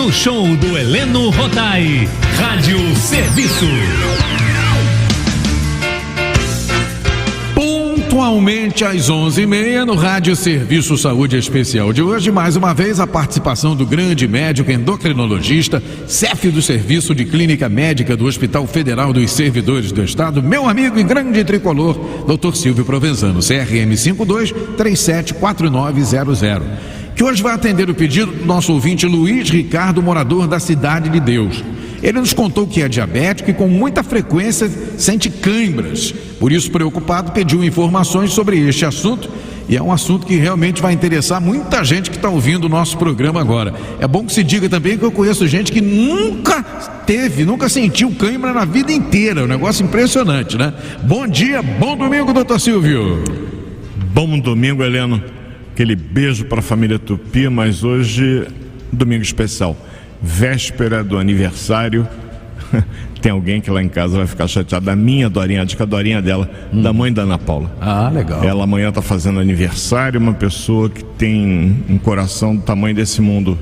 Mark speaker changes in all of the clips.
Speaker 1: no show do Heleno Rotai. Rádio Serviço.
Speaker 2: Pontualmente às 11h30 no Rádio Serviço Saúde Especial de hoje, mais uma vez a participação do grande médico endocrinologista, chefe do Serviço de Clínica Médica do Hospital Federal dos Servidores do Estado, meu amigo e grande tricolor, Dr. Silvio Provenzano, CRM 52374900, que hoje vai atender o pedido do nosso ouvinte Luiz Ricardo, morador da Cidade de Deus. Ele nos contou que é diabético e com muita frequência sente câimbras. Por isso, preocupado, pediu informações sobre este assunto. E é um assunto que realmente vai interessar muita gente que está ouvindo o nosso programa agora. É bom que se diga também que eu conheço gente que nunca sentiu câimbra na vida inteira. É um negócio impressionante, né? Bom dia, bom domingo, doutor Silvio.
Speaker 3: Bom domingo, Heleno. Aquele beijo para a família Tupi, mas hoje, domingo especial. Véspera do aniversário. Tem alguém que lá em casa vai ficar chateado. Da minha Dorinha, acho que a Dorinha dela, da mãe da Ana Paula.
Speaker 2: Ah, legal.
Speaker 3: Ela amanhã está fazendo aniversário, uma pessoa que tem um coração do tamanho desse mundo.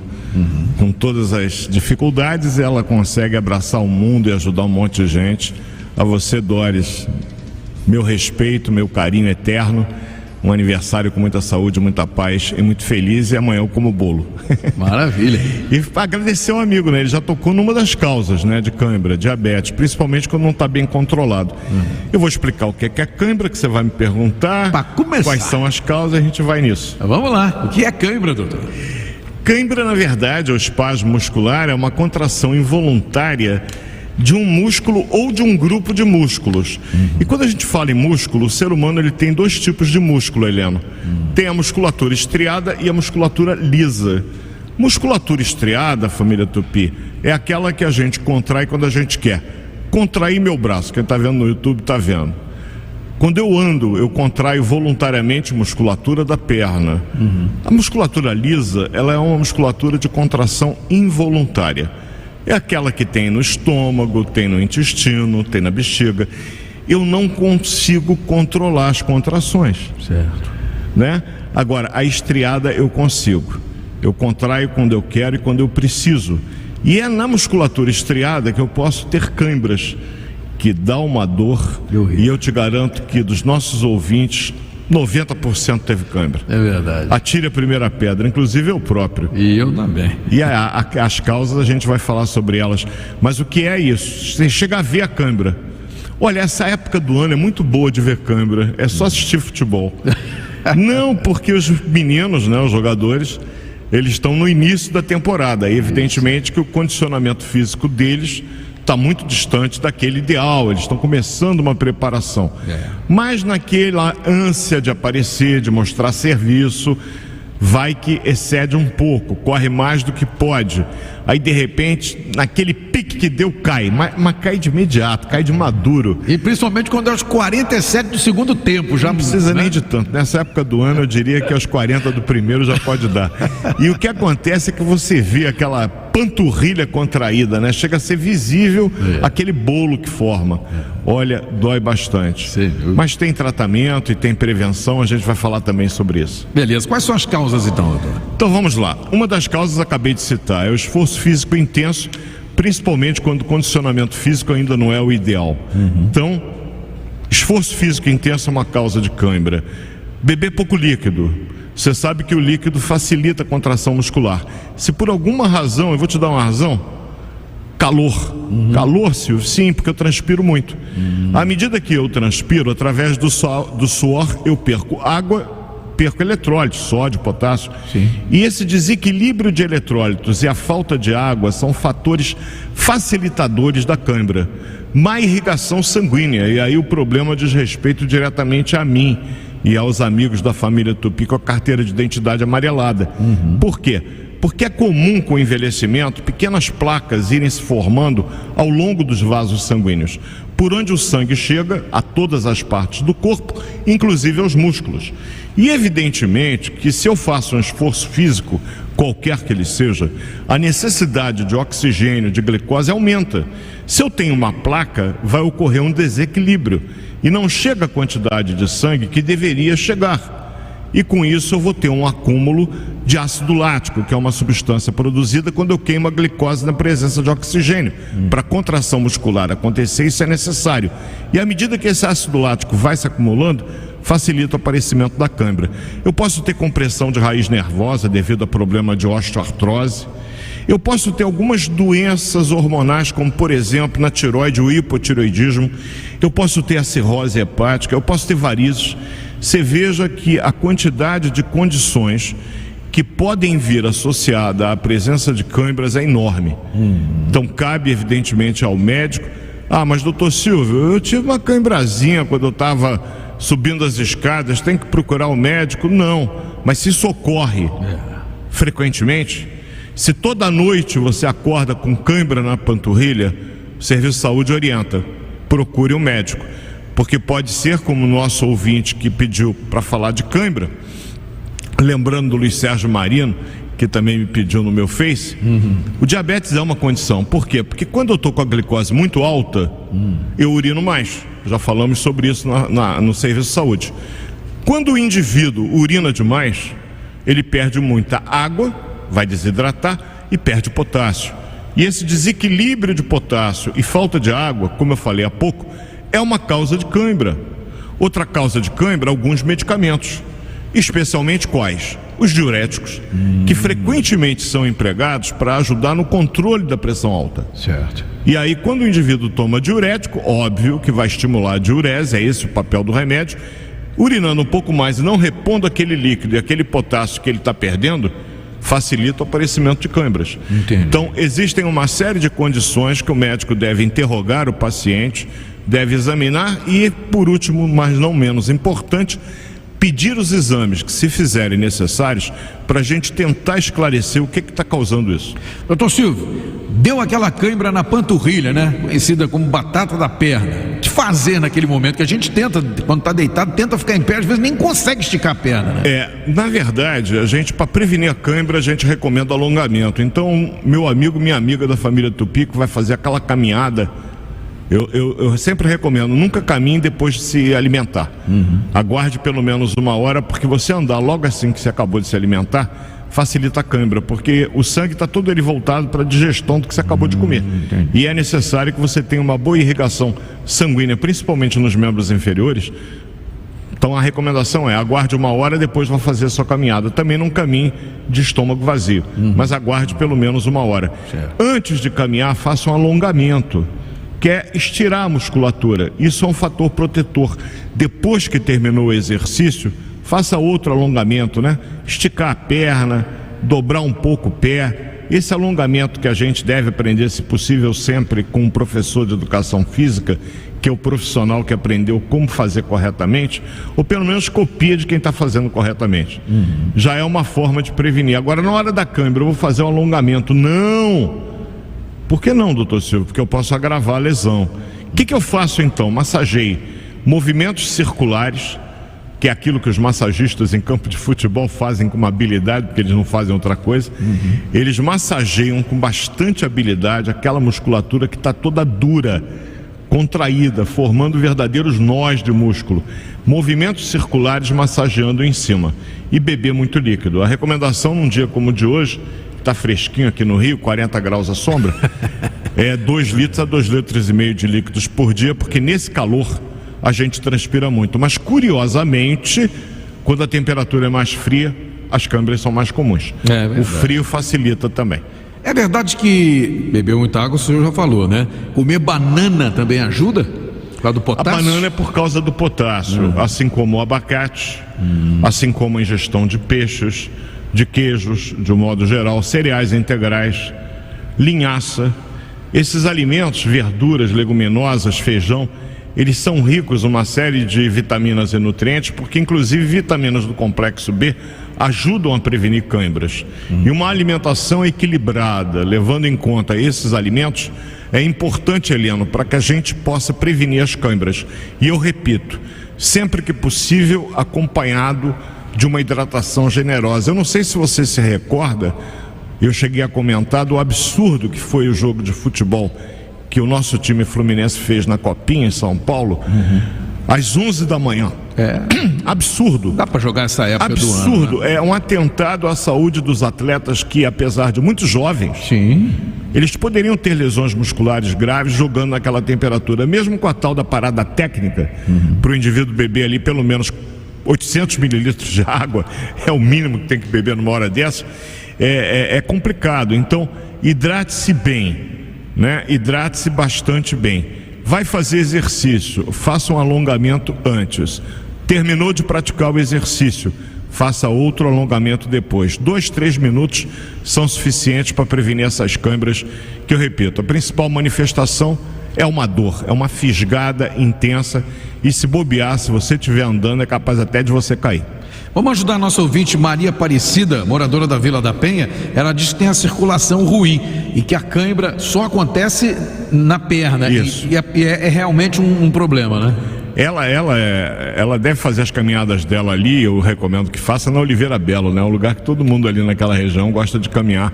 Speaker 3: Com todas as dificuldades, ela consegue abraçar o mundo e ajudar um monte de gente. A você, Doris, meu respeito, meu carinho eterno. Um aniversário com muita saúde, muita paz e muito feliz, e amanhã eu como bolo.
Speaker 2: Maravilha.
Speaker 3: E agradecer ao amigo, né? Ele já tocou numa das causas, né? De cãibra, diabetes, principalmente quando não está bem controlado. Eu vou explicar o que é cãibra, que você vai me perguntar.
Speaker 2: Para começar.
Speaker 3: Quais são as causas, a gente vai nisso.
Speaker 2: Vamos lá. O que é cãibra, doutor?
Speaker 3: Cãibra, na verdade, o espasmo muscular é uma contração involuntária de um músculo ou de um grupo de músculos. E quando a gente fala em músculo, o ser humano ele tem dois tipos de músculo, Heleno. Tem a musculatura estriada e a musculatura lisa. Musculatura estriada, família Tupi, é aquela que a gente contrai quando a gente quer. Contrair meu braço, quem está vendo no YouTube está vendo. Quando eu ando, eu contraio voluntariamente a musculatura da perna. A musculatura lisa, ela é uma musculatura de contração involuntária. É aquela que tem no estômago, tem no intestino, tem na bexiga. Eu não consigo controlar as contrações.
Speaker 2: Certo.
Speaker 3: Né? Agora, a estriada eu consigo. Eu contraio quando eu quero e quando eu preciso. E é na musculatura estriada que eu posso ter câimbras, que dá uma dor. E eu te garanto que dos nossos ouvintes, 90% teve câimbra.
Speaker 2: É verdade.
Speaker 3: Atire a primeira pedra, inclusive eu próprio.
Speaker 2: E eu também.
Speaker 3: E as causas a gente vai falar sobre elas. Mas o que é isso? Você chega a ver a câimbra. Olha, essa época do ano é muito boa de ver câimbra. É só assistir futebol. Não, porque os meninos, né, os jogadores, eles estão no início da temporada. E evidentemente que o condicionamento físico deles está muito distante daquele ideal. Eles estão começando uma preparação. Mas naquela ânsia de aparecer, de mostrar serviço, vai que excede um pouco, corre mais do que pode. Aí de repente, naquele pique que deu, cai, mas cai de imediato, cai de maduro.
Speaker 2: E principalmente quando é aos 47 do segundo tempo, já
Speaker 3: não precisa, né? Nem de tanto. Nessa época do ano eu diria que aos 40 do primeiro já pode dar. E o que acontece é que você vê aquela panturrilha contraída, né? Chega a ser visível aquele bolo que forma. Olha, dói bastante.
Speaker 2: Sim.
Speaker 3: Mas tem tratamento e tem prevenção, a gente vai falar também sobre isso.
Speaker 2: Beleza, quais são as causas então, doutor?
Speaker 3: Então vamos lá. Uma das causas acabei de citar, é o esforço físico intenso, principalmente quando o condicionamento físico ainda não é o ideal. Então, esforço físico intenso é uma causa de cãibra. Beber pouco líquido. Você sabe que o líquido facilita a contração muscular. Se por alguma razão, eu vou te dar uma razão, calor. Calor, Silvio? Sim, porque eu transpiro muito. À medida que eu transpiro, através do suor, eu perco água, perco eletrólitos, sódio, potássio.
Speaker 2: Sim.
Speaker 3: E esse desequilíbrio de eletrólitos e a falta de água são fatores facilitadores da cãibra. Má irrigação sanguínea, e aí o problema diz respeito diretamente a mim e aos amigos da família Tupi com a carteira de identidade amarelada. Por quê? Porque é comum com o envelhecimento pequenas placas irem se formando ao longo dos vasos sanguíneos, por onde o sangue chega a todas as partes do corpo, inclusive aos músculos. E evidentemente que se eu faço um esforço físico, qualquer que ele seja, a necessidade de oxigênio, de glicose aumenta. Se eu tenho uma placa, vai ocorrer um desequilíbrio e não chega a quantidade de sangue que deveria chegar. e com isso eu vou ter um acúmulo de ácido lático, que é uma substância produzida quando eu queimo a glicose na presença de oxigênio. Para a contração muscular acontecer, isso é necessário. E à medida que esse ácido lático vai se acumulando, facilita o aparecimento da cãibra. Eu posso ter compressão de raiz nervosa devido a problema de osteoartrose. Eu posso ter algumas doenças hormonais, como por exemplo na tireoide, o hipotireoidismo. Eu posso ter a cirrose hepática, eu posso ter varizes. Você veja que a quantidade de condições que podem vir associada à presença de cãibras é enorme. Então cabe evidentemente ao médico. Mas doutor Silvio, eu tive uma cãibrazinha quando eu estava subindo as escadas, tem que procurar o médico? Não, mas se isso ocorre frequentemente, se toda noite você acorda com cãibra na panturrilha, o Serviço de Saúde orienta, procure um médico, porque pode ser como o nosso ouvinte que pediu para falar de cãibra, lembrando do Luiz Sérgio Marino, que também me pediu no meu Face, o diabetes é uma condição. Por quê? Porque quando eu estou com a glicose muito alta, eu urino mais. Já falamos sobre isso no Serviço de Saúde. Quando o indivíduo urina demais, ele perde muita água, vai desidratar e perde potássio. E esse desequilíbrio de potássio e falta de água, como eu falei há pouco, é uma causa de cãibra. Outra causa de cãibra, alguns medicamentos. Especialmente quais? Os diuréticos, que frequentemente são empregados para ajudar no controle da pressão alta.
Speaker 2: Certo.
Speaker 3: E aí, quando o indivíduo toma diurético, óbvio que vai estimular a diurese, é esse o papel do remédio, urinando um pouco mais e não repondo aquele líquido e aquele potássio que ele está perdendo, facilita o aparecimento de cãibras.
Speaker 2: Entendi.
Speaker 3: Então, existem uma série de condições que o médico deve interrogar o paciente, deve examinar e, por último, mas não menos importante, pedir os exames que se fizerem necessários para a gente tentar esclarecer o que está causando isso.
Speaker 2: Doutor Silvio, deu aquela cãibra na panturrilha, né? Conhecida como batata da perna. O que fazer naquele momento que a gente tenta, quando está deitado, tenta ficar em pé, às vezes nem consegue esticar a perna, né?
Speaker 3: Na verdade, a gente, para prevenir a cãibra, a gente recomenda alongamento. Então, meu amigo, minha amiga da família Tupico vai fazer aquela caminhada. Eu sempre recomendo, nunca caminhe depois de se alimentar. Aguarde pelo menos 1 hora, porque você andar logo assim que você acabou de se alimentar, facilita a cãibra, porque o sangue está todo ele voltado para a digestão do que você acabou de comer. E é necessário que você tenha uma boa irrigação sanguínea, principalmente nos membros inferiores. Então a recomendação é, aguarde 1 hora, depois vai fazer a sua caminhada. Também não caminhe de estômago vazio, mas aguarde pelo menos 1 hora.
Speaker 2: Certo.
Speaker 3: Antes de caminhar, faça um alongamento, que é estirar a musculatura. Isso é um fator protetor. Depois que terminou o exercício, faça outro alongamento, né? Esticar a perna, dobrar um pouco o pé. Esse alongamento que a gente deve aprender, se possível, sempre com um professor de educação física, que é o profissional que aprendeu como fazer corretamente, ou pelo menos copia de quem está fazendo corretamente. Já é uma forma de prevenir. Agora, na hora da cãibra, eu vou fazer um alongamento. Não! Por que não, doutor Silvio? Porque eu posso agravar a lesão. O que eu faço então? Massageio movimentos circulares, que é aquilo que os massagistas em campo de futebol fazem com uma habilidade, porque eles não fazem outra coisa. Eles massageiam com bastante habilidade aquela musculatura que está toda dura, contraída, formando verdadeiros nós de músculo. Movimentos circulares massageando em cima. E beber muito líquido. A recomendação num dia como o de hoje, está fresquinho aqui no Rio, 40 graus à sombra, é 2 litros a 2,5 litros de líquidos por dia, porque nesse calor a gente transpira muito. Mas curiosamente, quando a temperatura é mais fria, as câimbras são mais comuns. O frio facilita também.
Speaker 2: É verdade que beber muita água, o senhor já falou, né? Comer banana também ajuda? Por causa do potássio?
Speaker 3: A banana é por causa do potássio, assim como o abacate, assim como a ingestão de peixes, de queijos, de um modo geral, cereais integrais, linhaça. Esses alimentos, verduras, leguminosas, feijão, eles são ricos em uma série de vitaminas e nutrientes, porque inclusive vitaminas do complexo B ajudam a prevenir câimbras. E uma alimentação equilibrada, levando em conta esses alimentos, é importante, Heleno, para que a gente possa prevenir as câimbras. E eu repito, sempre que possível, acompanhado de uma hidratação generosa. Eu não sei se você se recorda, eu cheguei a comentar do absurdo que foi o jogo de futebol que o nosso time Fluminense fez na Copinha em São Paulo, às 11 da manhã, Absurdo.
Speaker 2: Dá para jogar essa época do ano.
Speaker 3: Absurdo.
Speaker 2: Né?
Speaker 3: É um atentado à saúde dos atletas que, apesar de muito jovens,
Speaker 2: Sim.
Speaker 3: eles poderiam ter lesões musculares graves jogando naquela temperatura, mesmo com a tal da parada técnica, para o indivíduo beber ali pelo menos 800 mililitros de água, é o mínimo que tem que beber numa hora dessa, é complicado. Então, hidrate-se bem, né? Hidrate-se bastante bem. Vai fazer exercício, faça um alongamento antes. Terminou de praticar o exercício, faça outro alongamento depois. 2-3 minutos são suficientes para prevenir essas câimbras, que eu repito, a principal manifestação é uma dor, é uma fisgada intensa, e se bobear, se você estiver andando, é capaz até de você cair.
Speaker 2: Vamos ajudar a nossa ouvinte Maria Aparecida, moradora da Vila da Penha. Ela diz que tem a circulação ruim e que a cãibra só acontece na perna.
Speaker 3: Isso.
Speaker 2: E é realmente um problema, né?
Speaker 3: Ela deve fazer as caminhadas dela ali, eu recomendo que faça na Oliveira Belo, né? É um lugar que todo mundo ali naquela região gosta de caminhar,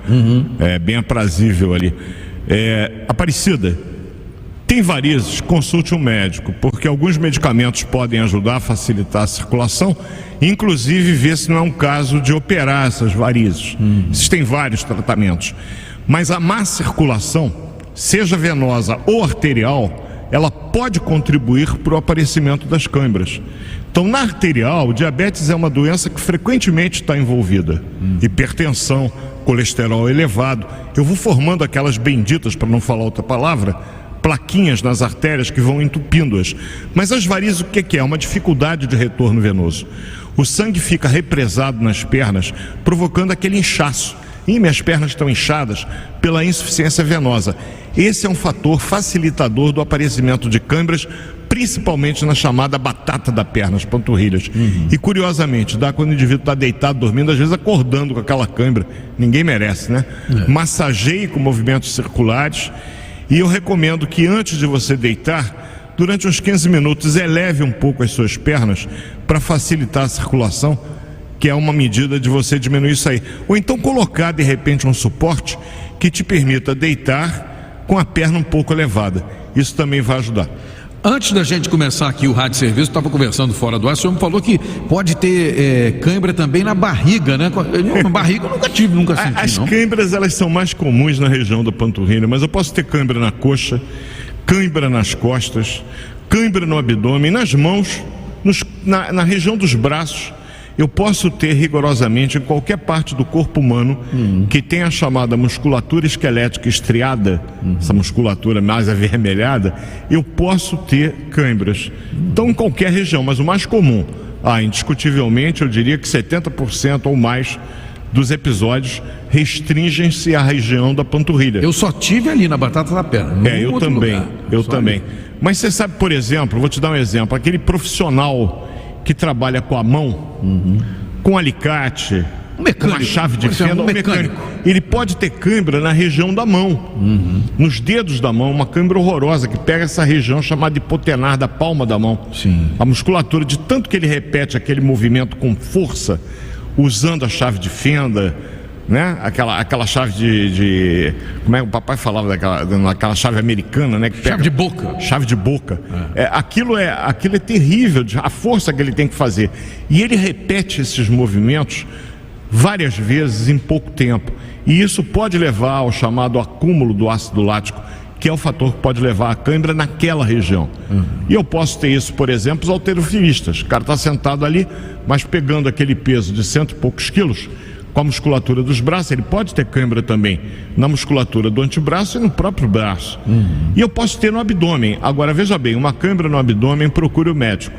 Speaker 3: é bem aprazível ali. Aparecida, tem varizes, consulte um médico, porque alguns medicamentos podem ajudar a facilitar a circulação, inclusive ver se não é um caso de operar essas varizes. Existem vários tratamentos, mas a má circulação, seja venosa ou arterial, ela pode contribuir para o aparecimento das câimbras. Então, na arterial, diabetes é uma doença que frequentemente está envolvida. Hipertensão, colesterol elevado. Eu vou formando aquelas benditas, para não falar outra palavra, plaquinhas nas artérias que vão entupindo-as. Mas as varizes, o que é? Uma dificuldade de retorno venoso. O sangue fica represado nas pernas, provocando aquele inchaço. E minhas pernas estão inchadas pela insuficiência venosa. Esse é um fator facilitador do aparecimento de câimbras, principalmente na chamada batata da perna, as panturrilhas. E curiosamente, dá quando o indivíduo está deitado, dormindo, às vezes acordando com aquela câimbra. Ninguém merece, né? Massageie com movimentos circulares. E eu recomendo que antes de você deitar, durante uns 15 minutos, eleve um pouco as suas pernas para facilitar a circulação, que é uma medida de você diminuir isso aí. Ou então colocar de repente um suporte que te permita deitar com a perna um pouco elevada. Isso também vai ajudar.
Speaker 2: Antes da gente começar aqui o rádio serviço, estava conversando fora do ar, o senhor me falou que pode ter cãibra também na barriga, né? Na barriga eu nunca tive, nunca senti.
Speaker 3: As câimbras, elas são mais comuns na região da panturrilha, mas eu posso ter cãibra na coxa, cãibra nas costas, cãibra no abdômen, nas mãos, na região dos braços. Eu posso ter rigorosamente em qualquer parte do corpo humano que tem a chamada musculatura esquelética estriada, essa musculatura mais avermelhada, eu posso ter câimbras. Então, em qualquer região, mas o mais comum, indiscutivelmente, eu diria que 70% ou mais dos episódios restringem-se à região da panturrilha.
Speaker 2: Eu só tive ali na batata da perna.
Speaker 3: Eu também, eu também. Mas você sabe, por exemplo, vou te dar um exemplo, aquele profissional que trabalha com a mão, com alicate, uma chave de fenda, mecânico. Ele pode ter cãibra na região da mão, nos dedos da mão, uma cãibra horrorosa que pega essa região chamada hipotenar da palma da mão.
Speaker 2: Sim.
Speaker 3: A musculatura, de tanto que ele repete aquele movimento com força, usando a chave de fenda, né? Aquela chave de como é que o papai falava daquela chave americana, né? Que pega,
Speaker 2: chave de boca.
Speaker 3: Chave de boca. Aquilo é terrível, a força que ele tem que fazer. E ele repete esses movimentos várias vezes em pouco tempo. E isso pode levar ao chamado acúmulo do ácido lático, que é o fator que pode levar a cãibra naquela região. E eu posso ter isso, por exemplo, os halterofilistas. O cara está sentado ali, mas pegando aquele peso de 100 e poucos quilos, com a musculatura dos braços, ele pode ter cãibra também na musculatura do antebraço e no próprio braço. E eu posso ter no abdômen. Agora, veja bem, uma cãibra no abdômen, procure o médico.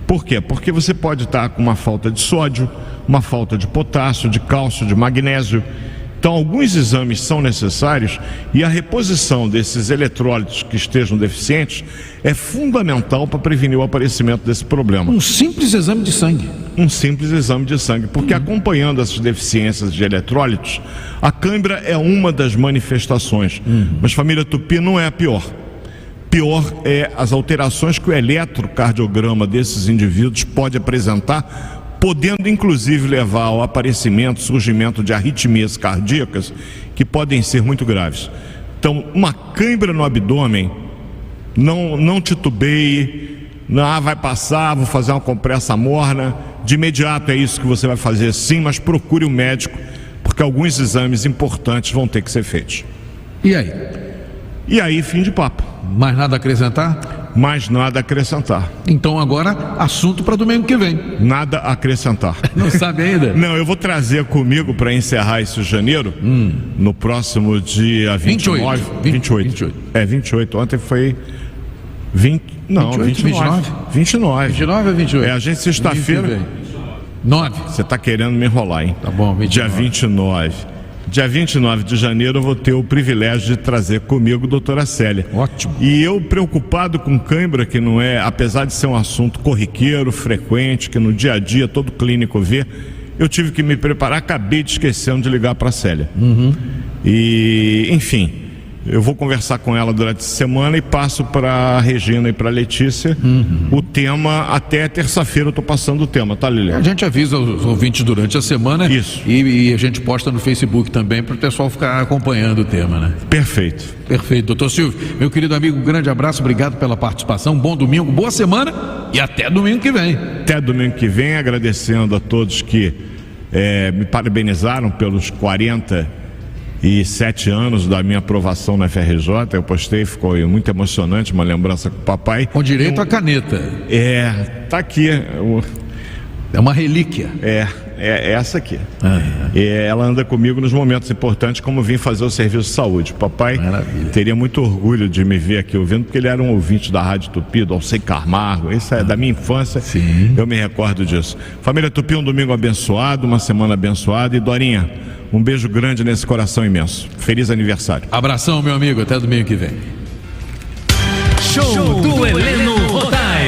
Speaker 3: Por quê? Porque você pode estar com uma falta de sódio, uma falta de potássio, de cálcio, de magnésio. Então, alguns exames são necessários e a reposição desses eletrólitos que estejam deficientes é fundamental para prevenir o aparecimento desse problema.
Speaker 2: Um simples exame de sangue.
Speaker 3: Um simples exame de sangue, porque acompanhando essas deficiências de eletrólitos, a cãibra é uma das manifestações. Mas, família Tupi, não é a pior. Pior é as alterações que o eletrocardiograma desses indivíduos pode apresentar, podendo inclusive levar ao aparecimento, surgimento de arritmias cardíacas que podem ser muito graves. Então, uma cãibra no abdômen, não titubeie, vai passar, vou fazer uma compressa morna. De imediato é isso que você vai fazer, sim, mas procure um médico, porque alguns exames importantes vão ter que ser feitos.
Speaker 2: E aí?
Speaker 3: E aí, fim de papo.
Speaker 2: Mais nada a acrescentar?
Speaker 3: Mais nada a acrescentar.
Speaker 2: Então agora, assunto para domingo que vem.
Speaker 3: Nada a acrescentar.
Speaker 2: Não sabe ainda?
Speaker 3: Não, eu vou trazer comigo para encerrar esse janeiro, no próximo dia 29. 28. É, 28. Ontem foi 20. Não, 29. 29.
Speaker 2: 29 ou 28?
Speaker 3: É, a gente sexta-feira.
Speaker 2: 9.
Speaker 3: Você tá querendo me enrolar, hein?
Speaker 2: Tá bom, 29.
Speaker 3: Dia 29. Dia 29 de janeiro eu vou ter o privilégio de trazer comigo a doutora Célia.
Speaker 2: Ótimo.
Speaker 3: E eu preocupado com cãibra, que não é, apesar de ser um assunto corriqueiro, frequente, que no dia a dia todo clínico vê, eu tive que me preparar, acabei de esquecendo de ligar para a Célia. E, enfim, eu vou conversar com ela durante a semana e passo para a Regina e para a Letícia o tema. Até terça-feira eu estou passando o tema, tá, Lilian?
Speaker 2: A gente avisa os ouvintes durante a semana.
Speaker 3: Isso.
Speaker 2: E a gente posta no Facebook também para o pessoal ficar acompanhando o tema, né?
Speaker 3: Perfeito.
Speaker 2: Perfeito. Doutor Silvio, meu querido amigo, um grande abraço, obrigado pela participação, bom domingo, boa semana e até domingo que vem.
Speaker 3: Até domingo que vem, agradecendo a todos que me parabenizaram pelos 47 anos da minha aprovação na FRJ. Eu postei, ficou muito emocionante, uma lembrança com o papai.
Speaker 2: Com direito à caneta.
Speaker 3: Tá aqui.
Speaker 2: É uma relíquia.
Speaker 3: É essa aqui. Ela anda comigo nos momentos importantes, como vim fazer o serviço de saúde. Papai teria muito orgulho de me ver aqui ouvindo, porque ele era um ouvinte da Rádio Tupi, do Alcei Camargo. Isso é da minha infância.
Speaker 2: Sim.
Speaker 3: Eu me recordo disso. Família Tupi, um domingo abençoado, uma semana abençoada. E Dorinha, um beijo grande nesse coração imenso. Feliz aniversário.
Speaker 2: Abração, meu amigo, até domingo que vem.
Speaker 1: Show do Heleno.